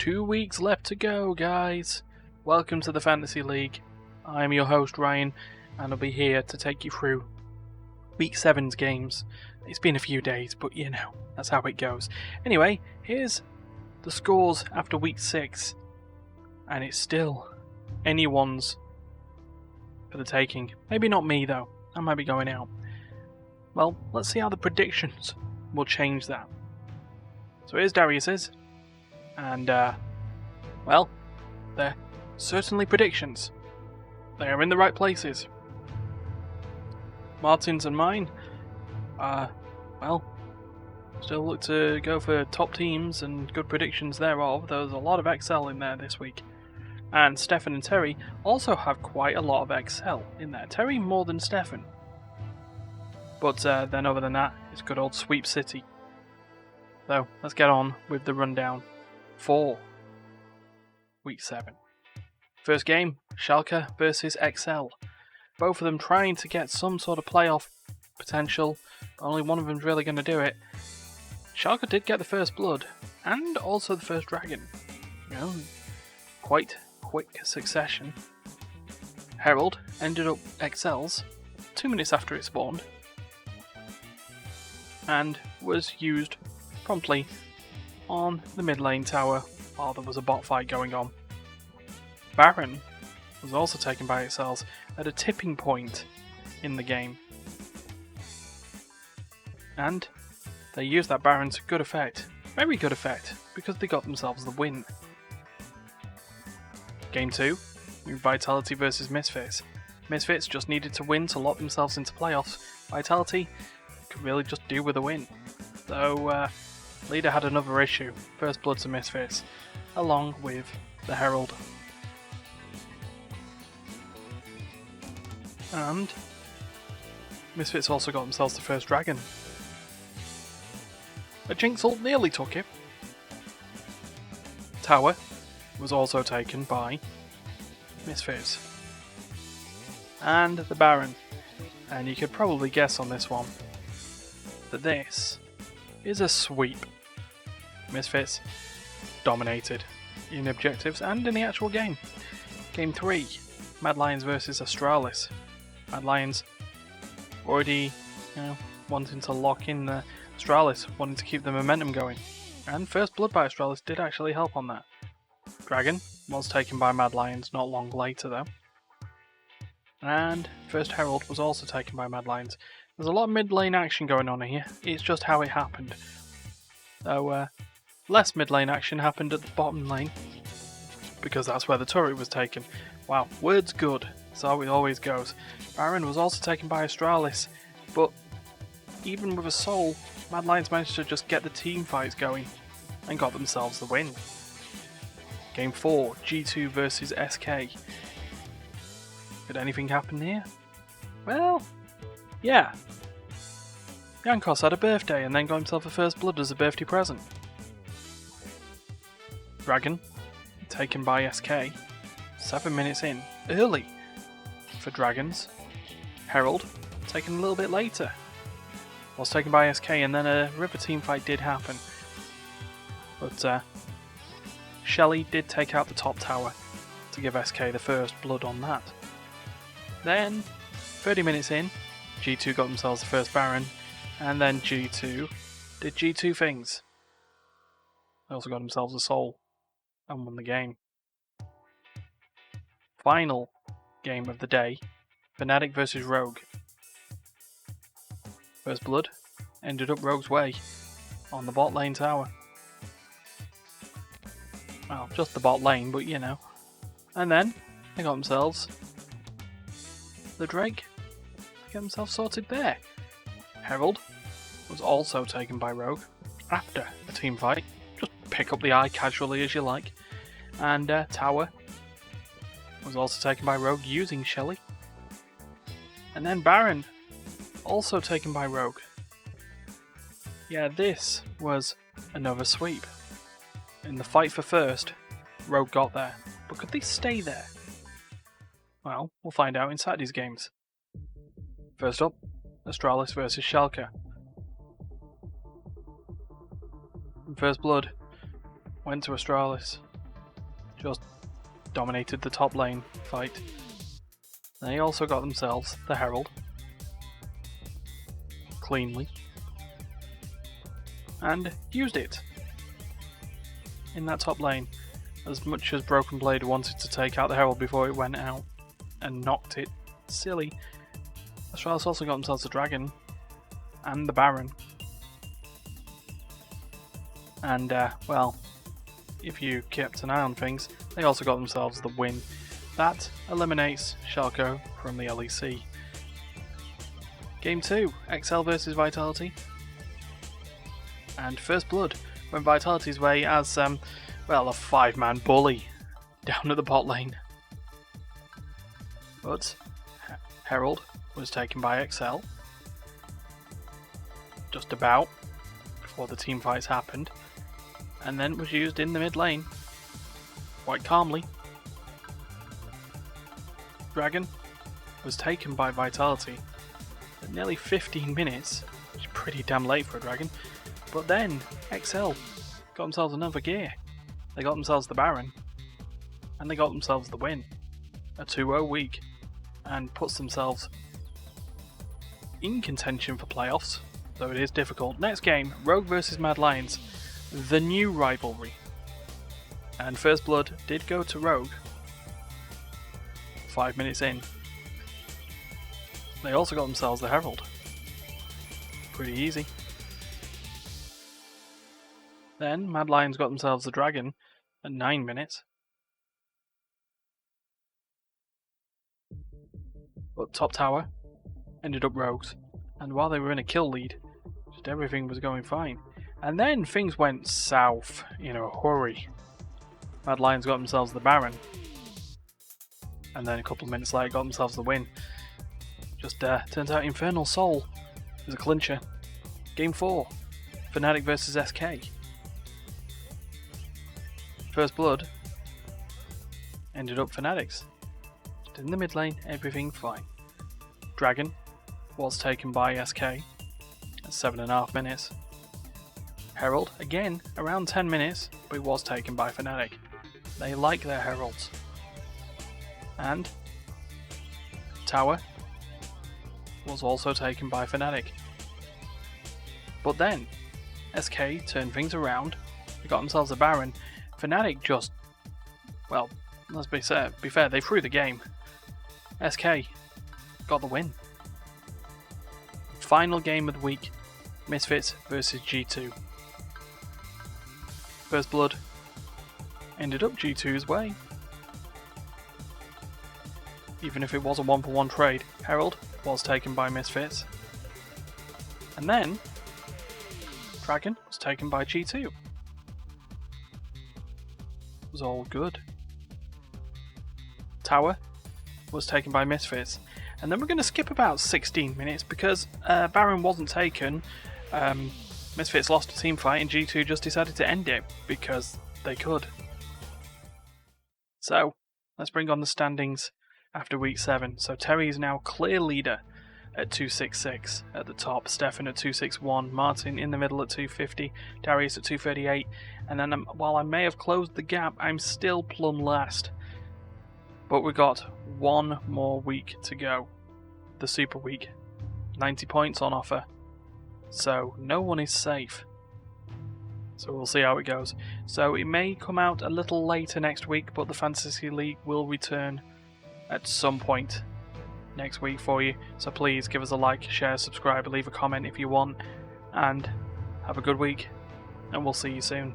2 weeks left to go, guys. Welcome to the Fantasy League. I'm your host, Ryan, and I'll be here to take you through Week 7's games. It's been a few days, but you know, that's how it goes. Anyway, here's the scores after Week 6, and it's still anyone's for the taking. Maybe not me, though. I might be going out. Well, let's see how the predictions will change that. So here's Darius's, and, well, they're certainly predictions. They are in the right places. Martin's and mine, well, still look to go for top teams and good predictions thereof. There's a lot of Excel in there this week. And Stefan and Terry also have quite a lot of Excel in there. Terry more than Stefan. But then other than that, it's good old Sweep City. So, let's get on with the rundown for Week 7. First game, Schalke versus XL. Both of them trying to get some sort of playoff potential, but only one of them's really going to do it. Schalke did get the first blood, and also the first dragon. You know, quite quick succession. Herald ended up XL's 2 minutes after it spawned, and was used promptly on the mid lane tower while there was a bot fight going on. Baron was also taken by XL's at a tipping point in the game. And they used that Baron to good effect. Very good effect, because they got themselves the win. Game 2, Vitality versus Misfits. Misfits just needed to win to lock themselves into playoffs. Vitality could really just do with a win. Though, Leader had another issue. First blood to Misfits, along with the Herald. And Misfits also got themselves the first dragon. A Jinx ult nearly took it. Tower was also taken by Misfits. And the Baron. And you could probably guess on this one that this is a sweep. Misfits dominated in objectives and in the actual game. Game 3, Mad Lions versus Astralis. Mad Lions already, wanting to lock in the Astralis, wanting to keep the momentum going. And first blood by Astralis did actually help on that. Dragon was taken by Mad Lions not long later though. And first Herald was also taken by Mad Lions. There's a lot of mid lane action going on here, it's just how it happened. Though less mid lane action happened at the bottom lane, because that's where the turret was taken. Wow, word's good, that's how it always goes. Baron was also taken by Astralis, but even with a soul, Mad Lions managed to just get the team fights going and got themselves the win. Game 4, G2 versus SK. Could anything happen here? Well, yeah. Yankos had a birthday and then got himself a first blood as a birthday present. Dragon, taken by SK, 7 minutes in, early for Dragons. Herald, taken a little bit later, was taken by SK, and then a river team fight did happen. But Shelly did take out the top tower to give SK the first blood on that. Then, 30 minutes in, G2 got themselves the first Baron, and then G2 did G2 things. They also got themselves a soul and won the game. Final game of the day, Fnatic versus Rogue. First blood ended up Rogue's way on the bot lane tower. Well, just the bot lane, but you know. And then they got themselves the Drake. They got themselves sorted there. Herald was also taken by Rogue after a team fight. Just pick up the eye casually as you like. And Tower was also taken by Rogue using Shelly. And then Baron, also taken by Rogue. Yeah, this was another sweep. In the fight for first, Rogue got there. But could they stay there? Well, we'll find out inside these games. First up, Astralis versus Schalke. First blood went to Astralis. just dominated the top lane fight. They also got themselves the Herald cleanly and used it in that top lane, as much as Broken Blade wanted to take out the Herald before it went out and knocked it silly. Astralis also got themselves the Dragon and the Baron, and well, if you kept an eye on things, they also got themselves the win. That eliminates Schalke from the LEC. Game 2, XL versus Vitality. And First Blood went Vitality's way as, well, a 5-man bully down at the bot lane. But Herald was taken by XL just about before the team fights happened, and then was used in the mid lane quite calmly. Dragon was taken by Vitality at nearly 15 minutes, which is pretty damn late for a Dragon. But then XL got themselves another gear. They got themselves the Baron, and they got themselves the win. A 2-0 week, and puts themselves in contention for playoffs, though it is difficult. Next game, Rogue versus Mad Lions, the new rivalry. And First Blood did go to Rogue 5 minutes in. They also got themselves the Herald. Pretty easy. Then Mad Lions got themselves the Dragon at 9 minutes. But top tower ended up Rogues, and while they were in a kill lead, just everything was going fine. And then things went south in a hurry. Mad Lions got themselves the Baron, and then a couple of minutes later got themselves the win. Just turns out Infernal Soul is a clincher. Game 4, Fnatic versus SK. First Blood ended up Fnatic's. Just in the mid lane, everything fine. Dragon was taken by SK at 7.5 minutes. Herald, again, around 10 minutes, but it was taken by Fnatic. They like their Heralds. And Tower was also taken by Fnatic. But then, SK turned things around, they got themselves a Baron. Fnatic just, well, let's be fair, they threw the game. SK got the win. Final game of the week, Misfits versus G2. First Blood ended up G2's way. Even if it was a 1-for-1 trade, Herald was taken by Misfits. And then, Dragon was taken by G2. It was all good. Tower was taken by Misfits. And then we're going to skip about 16 minutes because Baron wasn't taken. Misfits lost a team fight and G2 just decided to end it because they could. So, let's bring on the standings after week 7. So Terry is now clear leader at 266 at the top, Stefan at 261, Martin in the middle at 250, Darius at 238, and then while I may have closed the gap, I'm still plumb last. But we got one more week to go, the Super Week, 90 points on offer, so no one is safe. So we'll see how it goes. So it may come out a little later next week, but the Fantasy League will return at some point next week for you. So please give us a like, share, subscribe, leave a comment if you want, and have a good week, and we'll see you soon.